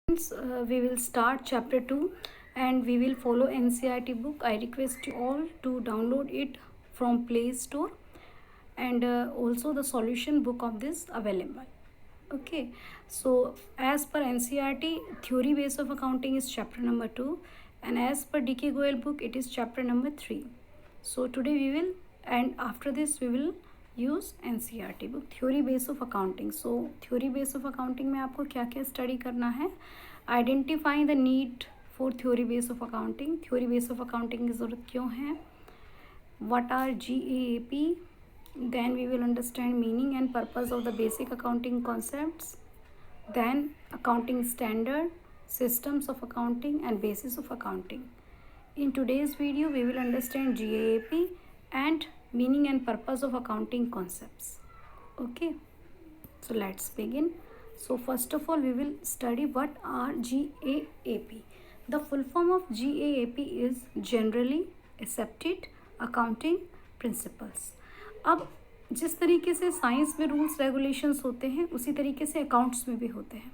We will start chapter 2 and we will follow NCERT book. I request you all to download it from Play Store and also the solution book of this available. Okay, so as per NCERT, theory base of accounting is chapter number 2 and as per DK Goel book it is chapter number 3. So today we will, and after this we will use NCERT book theory base of accounting. So theory base of accounting में आपको क्या क्या study करना है? Identifying the need for theory base of accounting. Theory base of accounting की ज़रूरत क्यों है? What are GAAP? Then we will understand meaning and purpose of the basic accounting concepts. Then accounting standard, systems of accounting and basis of accounting. In today's video we will understand GAAP and meaning and purpose of accounting concepts. Okay, so let's begin. So first of all we will study what are GAAP. The full form of GAAP is generally accepted accounting principles. अब जिस तरीके से science में rules regulations होते हैं उसी तरीके से अकाउंट्स में भी होते हैं.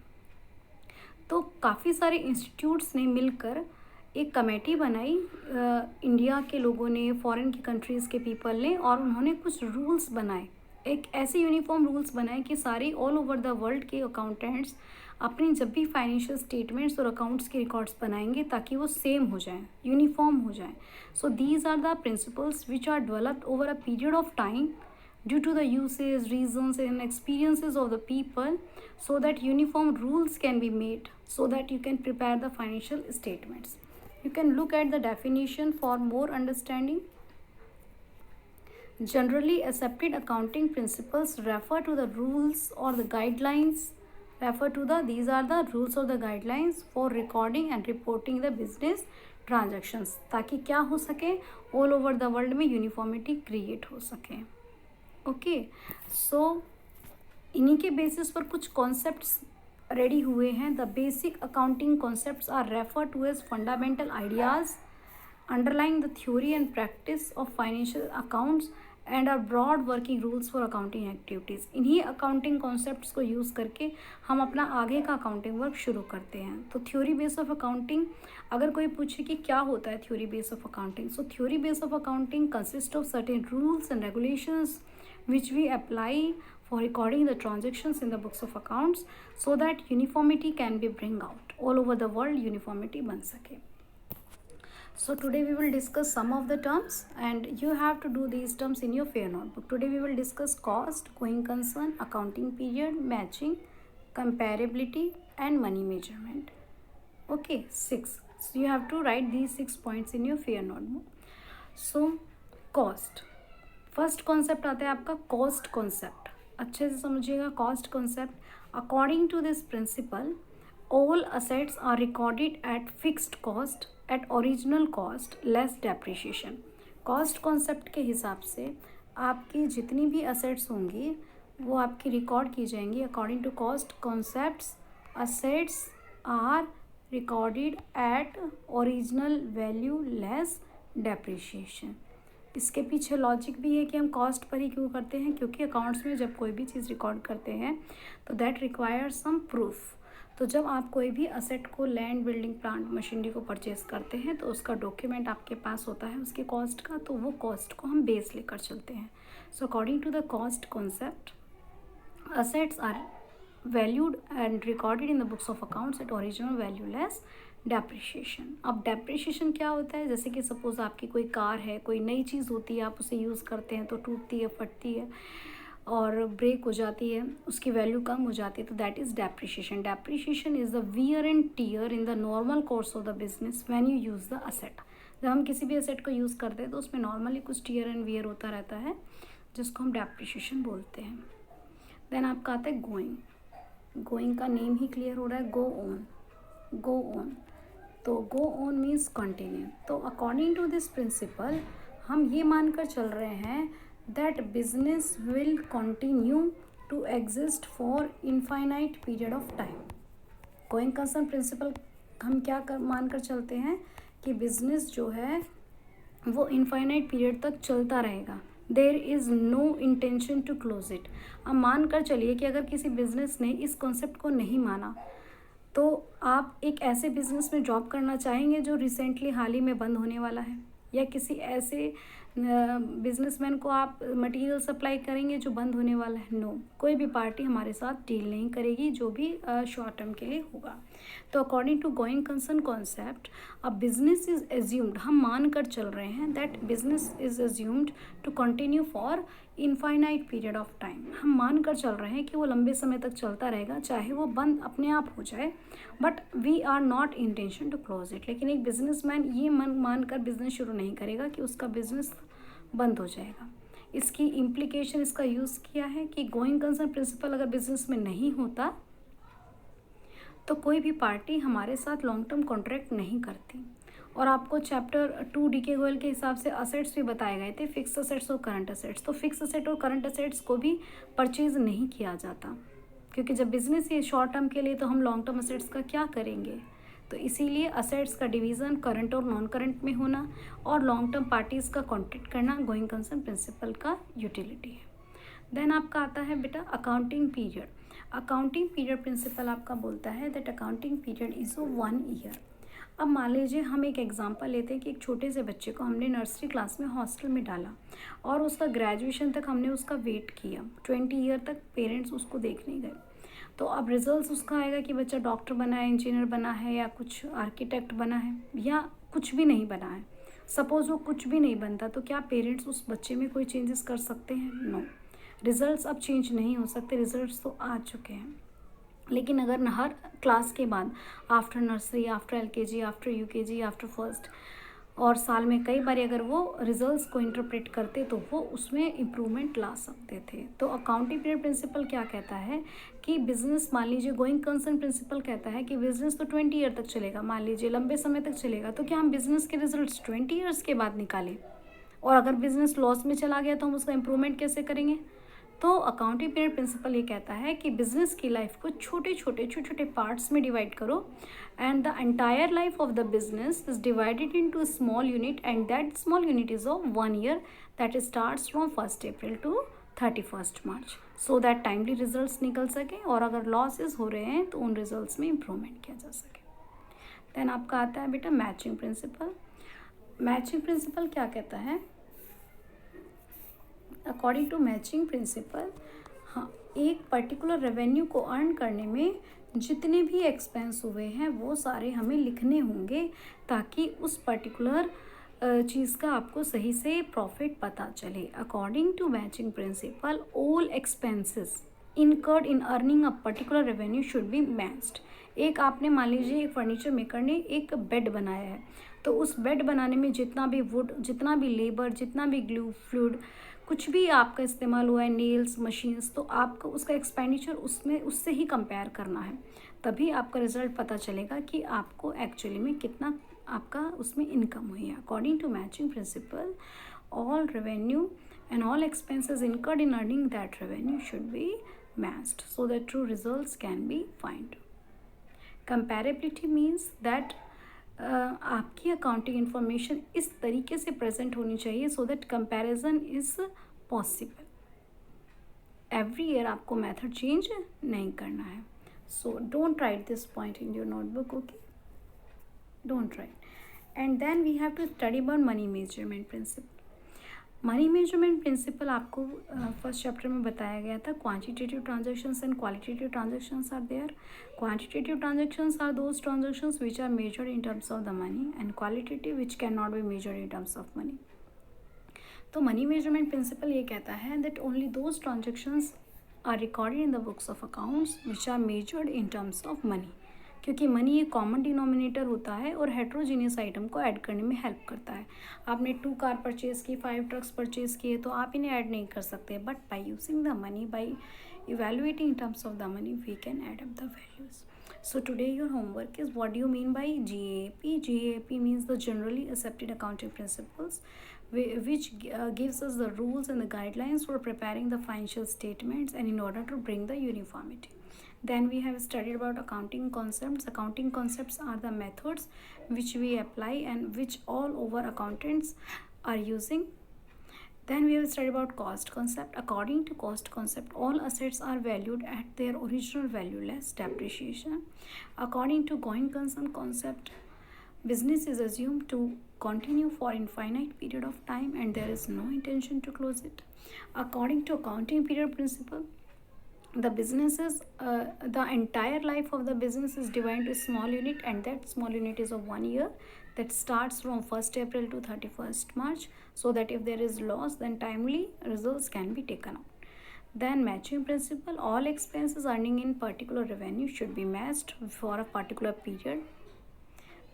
तो काफ़ी सारे इंस्टीट्यूट्स ने मिलकर एक कमेटी बनाई, इंडिया के लोगों ने, फॉरेन की कंट्रीज़ के पीपल ने, और उन्होंने कुछ रूल्स बनाए, एक ऐसे यूनिफॉर्म रूल्स बनाए कि सारे ऑल ओवर द वर्ल्ड के अकाउंटेंट्स अपनी जब भी फाइनेंशियल स्टेटमेंट्स और अकाउंट्स के रिकॉर्ड्स बनाएंगे ताकि वो सेम हो जाएं, यूनिफॉर्म हो जाएं. So these are the principles which are developed over a period of time due to the uses, reasons and experiences of the people, so that uniform rules can be made so that you can prepare the financial statements. You can look at the definition for more understanding. Generally accepted accounting principles refer to the rules or the guidelines, these are the rules or the guidelines for recording and reporting the business transactions, ताकि क्या हो सके, all over the world में uniformity create हो सके. Okay, सो इन्हीं के basis पर कुछ कॉन्सेप्ट्स रेडी हुए हैं. The basic accounting concepts are refer to as fundamental ideas underlying the theory and practice of financial accounts and are broad working rules for accounting activities. इन्हीं accounting concepts को use करके हम अपना आगे का accounting work शुरू करते हैं. तो थ्योरी बेस ऑफ अकाउंटिंग, अगर कोई पूछे कि क्या होता है theory base of accounting, so theory base of accounting consist of certain rules and regulations which we apply for recording the transactions in the books of accounts so that uniformity can be bring out all over the world, uniformity ban sake. So today we will discuss some of the terms and you have to do these terms in your fair notebook. Today we will discuss cost, going concern, accounting period, matching, comparability and money measurement. Okay, 6. So you have to write these 6 points in your fair notebook. So cost, first concept आता है आपका cost concept. अच्छे से समझिएगा cost concept. According to this principle all assets are recorded at fixed cost at original cost less depreciation. Cost concept के हिसाब से आपकी जितनी भी असेट्स होंगी वो आपकी रिकॉर्ड की जाएंगी according to cost concepts. Assets are recorded at original value less depreciation. इसके पीछे लॉजिक भी है कि हम कॉस्ट पर ही क्यों करते हैं, क्योंकि अकाउंट्स में जब कोई भी चीज़ रिकॉर्ड करते हैं तो दैट रिक्वायर्स सम प्रूफ. तो जब आप कोई भी असेट को, लैंड, बिल्डिंग, प्लांट, मशीनरी को परचेज करते हैं तो उसका डॉक्यूमेंट आपके पास होता है उसके कॉस्ट का, तो वो कॉस्ट को हम बेस लेकर चलते हैं. So according to the cost concept assets are valued and recorded in the books of accounts at original value less depreciation. अब डेप्रिशिएशन क्या होता है? जैसे कि सपोज़ आपकी कोई कार है, कोई नई चीज़ होती है, आप उसे यूज़ करते हैं तो टूटती है, फटती है और ब्रेक हो जाती है, उसकी वैल्यू कम हो जाती है, तो that is depreciation. Depreciation is the wear and tear in the normal course of the business when you use the asset. जब हम किसी भी असेट को यूज़ करते हैं तो उसमें नॉर्मली कुछ टीयर एंड वियर होता रहता है जिसको हम डेप्रिशिएशन बोलते हैं. देन आपका आता है गोइंग. गोइंग का नेम ही क्लियर हो रहा है, गो ऑन, गो ऑन. तो गो ऑन मीन्स कंटिन्यू. तो अकॉर्डिंग टू दिस प्रिंसिपल हम ये मानकर चल रहे हैं that business will continue to exist for infinite period of time. Going concern principle हम क्या मानकर चलते हैं कि बिजनेस जो है वो इनफाइनाइट पीरियड तक चलता रहेगा. There is no intention to close it. अब मान कर चलिए कि अगर किसी बिजनेस ने इस कॉन्सेप्ट को नहीं माना तो आप एक ऐसे बिजनेस में जॉब करना चाहेंगे जो रिसेंटली हाल ही में बंद होने वाला है, या किसी ऐसे बिजनेसमैन को आप मटेरियल सप्लाई करेंगे जो बंद होने वाला है? नो, कोई भी पार्टी हमारे साथ डील नहीं करेगी जो भी शॉर्ट टर्म के लिए होगा। तो according to going concern concept, a business is assumed, हम मान कर चल रहे हैं that business is assumed to continue for infinite period of time. हम मान कर चल रहे हैं कि वो लंबे समय तक चलता रहेगा, चाहे वो बंद अपने आप हो जाए, but we are not intention to close it. लेकिन एक बिजनेसमैन ये मान कर बिजनेस शुरू नहीं करेगा कि उसका बिजनेस बंद हो जाएगा। इसकी इम्प्लीकेशन, इसका यूज़ किया है कि गोइंग कंसर्न प्रिंसिपल अगर बिजनेस में नहीं होता तो कोई भी पार्टी हमारे साथ लॉन्ग टर्म कॉन्ट्रैक्ट नहीं करती। और आपको चैप्टर 2 DK गोयल के हिसाब से असेट्स भी बताए गए थे, फिक्स असेट्स और करंट असेट्स। तो फिक्स असेट और करंट असेट्स को भी परचेज नहीं किया जाता, क्योंकि जब बिजनेस ही शॉर्ट टर्म के लिए तो हम लॉन्ग टर्म असेट्स का क्या करेंगे। तो इसीलिए असेट्स का डिवीज़न करंट और नॉन करंट में होना और लॉन्ग टर्म पार्टीज़ का कॉन्ट्रैक्ट करना गोइंग कंसर्न प्रिंसिपल का यूटिलिटी है। देन आपका आता है बेटा accounting period. Accounting period principle आपका बोलता है that accounting period is 1 year. अब मान लीजिए हम एक एग्जांपल लेते हैं कि एक छोटे से बच्चे को हमने नर्सरी क्लास में हॉस्टल में डाला और उसका ग्रेजुएशन तक हमने उसका वेट किया, 20 ईयर तक पेरेंट्स उसको देखने गए। तो अब रिजल्ट्स उसका आएगा कि बच्चा डॉक्टर बना है, इंजीनियर बना है, या कुछ आर्किटेक्ट बना है, या कुछ भी नहीं बना है। सपोज़ वो कुछ भी नहीं बनता, तो क्या पेरेंट्स उस बच्चे में कोई चेंजेस कर सकते हैं? नो, रिजल्ट्स अब चेंज नहीं हो सकते, रिजल्ट्स तो आ चुके हैं। लेकिन अगर हर क्लास के बाद after nursery, after LKG, after UKG, after first, और साल में कई बार अगर वो रिजल्ट्स को इंटरप्रेट करते तो वो उसमें इम्प्रूवमेंट ला सकते थे। तो अकाउंटिंग पीरियड प्रिंसिपल क्या कहता है कि बिजनेस, मान लीजिए गोइंग कंसर्न प्रिंसिपल कहता है कि बिजनेस तो 20 ईयर तक चलेगा, मान लीजिए लंबे समय तक चलेगा, तो क्या हम बिजनेस के रिजल्ट्स 20 ईयर्स के बाद निकालें? और अगर बिजनेस लॉस में चला गया तो हम उसका इम्प्रूवमेंट कैसे करेंगे? तो अकाउंटिंग पीरियड प्रिंसिपल ये कहता है कि बिजनेस की लाइफ को छोटे छोटे पार्ट्स में डिवाइड करो, and the entire life of the business is divided into small unit, and that small unit is of 1 year, that starts from 1 April to 31 March, so that timely results निकल सके, और अगर losses हो रहे हैं तो उन रिजल्ट्स में इम्प्रूवमेंट किया जा सके। देन आपका आता है बेटा मैचिंग प्रिंसिपल। मैचिंग प्रिंसिपल क्या कहता है? अकॉर्डिंग टू मैचिंग प्रिंसिपल, हाँ, एक पर्टिकुलर रेवेन्यू को अर्न करने में जितने भी एक्सपेंस हुए हैं वो सारे हमें लिखने होंगे, ताकि उस पर्टिकुलर चीज़ का आपको सही से प्रॉफिट पता चले। According to matching principle, all expenses incurred in earning a particular revenue should be matched. एक आपने मान लीजिए एक फर्नीचर मेकर ने एक बेड बनाया है, तो उस बेड बनाने में जितना भी वुड, जितना भी लेबर, जितना भी ग्लू, फ्लूइड, कुछ भी आपका इस्तेमाल हुआ है, नेल्स, मशीन्स, तो आपको उसका एक्सपेंडिचर उसमें उससे ही कंपेयर करना है, तभी आपका रिजल्ट पता चलेगा कि आपको एक्चुअली में कितना आपका उसमें इनकम हुई है। According to matching principle, all revenue and all expenses incurred in earning that revenue should be matched so that true results can be find. Comparability means that आपकी अकाउंटिंग इन्फॉर्मेशन इस तरीके से प्रेजेंट होनी चाहिए so that comparison is possible. Every year आपको method change नहीं करना है, so don't write this point in your notebook, okay, don't write. And then we have to study about money measurement principle. Money measurement principle आपको first chapter में बताया गया था। Quantitative transactions and qualitative transactions are there. Quantitative transactions are those transactions which are measured in terms of the money, and qualitative which can not be measured in terms of money. तो money measurement principle ये कहता है that only those transactions are recorded in the books of accounts which are measured in terms of money, क्योंकि money एक common denominator होता है और heterogeneous item को ऐड करने में हेल्प करता है। आपने 2 कार परचेज़ की, 5 ट्रक्स परचेज़ किए, तो आप इन्हें ऐड नहीं कर सकते, but by using the money, by evaluating in terms of the money, we can add up the values. So today your homework is, what do you mean by GAAP? GAAP means the generally accepted accounting principles, which gives us the rules and the guidelines for preparing the financial statements and in order to bring the uniformity. Then we have studied about accounting concepts. Accounting concepts are the methods which we apply and which all over accountants are using. Then we will study about cost concept. According to cost concept, all assets are valued at their original value less depreciation. According to going concern concept, business is assumed to continue for infinite period of time and there is no intention to close it. According to accounting period principle, the businesses the entire life of the business is divided into small unit, and that small unit is of 1 year, that starts from 1st April to 31st March, so that if there is loss then timely results can be taken out. Then matching principle, all expenses earning in particular revenue should be matched for a particular period.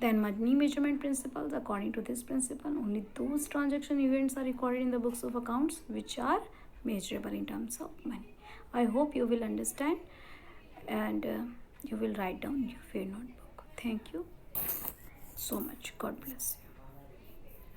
Then money measurement principles, according to this principle only those transaction events are recorded in the books of accounts which are measurable in terms of money. I hope you will understand and you will write down your notebook. Thank you so much. God bless you.